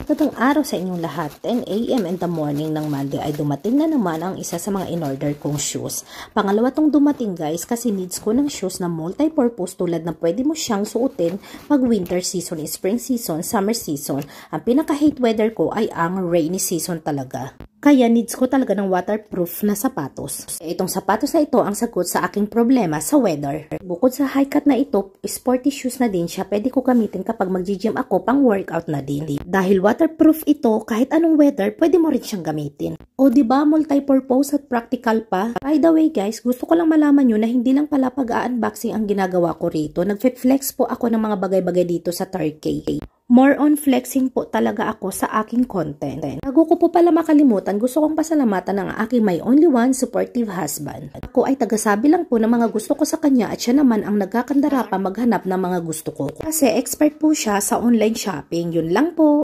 Magandang araw sa inyong lahat. 10 AM in the morning ng Monday ay dumating na naman ang isa sa mga in-order kong shoes. Pangalawa tong dumating guys kasi needs ko ng shoes na multi-purpose tulad na pwede mo siyang suotin pag winter season, spring season, summer season. Ang pinaka-hate weather ko ay ang rainy season talaga. Kaya needs ko talaga ng waterproof na sapatos. Itong sapatos na ito ang sagot sa aking problema sa weather. Bukod sa high cut na ito, sporty shoes na din siya. Pwede ko gamitin kapag mag-gym ako pang workout na din. Dahil waterproof ito, kahit anong weather, pwede mo rin siyang gamitin. O diba, multi-purpose at practical pa? By the way guys, gusto ko lang malaman nyo na hindi lang pala pag-unboxing ang ginagawa ko rito. Nag-flex po ako ng mga bagay-bagay dito sa Turkey. More on flexing po talaga ako sa aking content. Bago ko po pala makalimutan, gusto kong pasalamatan ang aking my only one supportive husband. Ako ay tagasabi lang po ng mga gusto ko sa kanya at siya naman ang nagkakandara pa maghanap ng mga gusto ko. Kasi expert po siya sa online shopping. Yun lang po.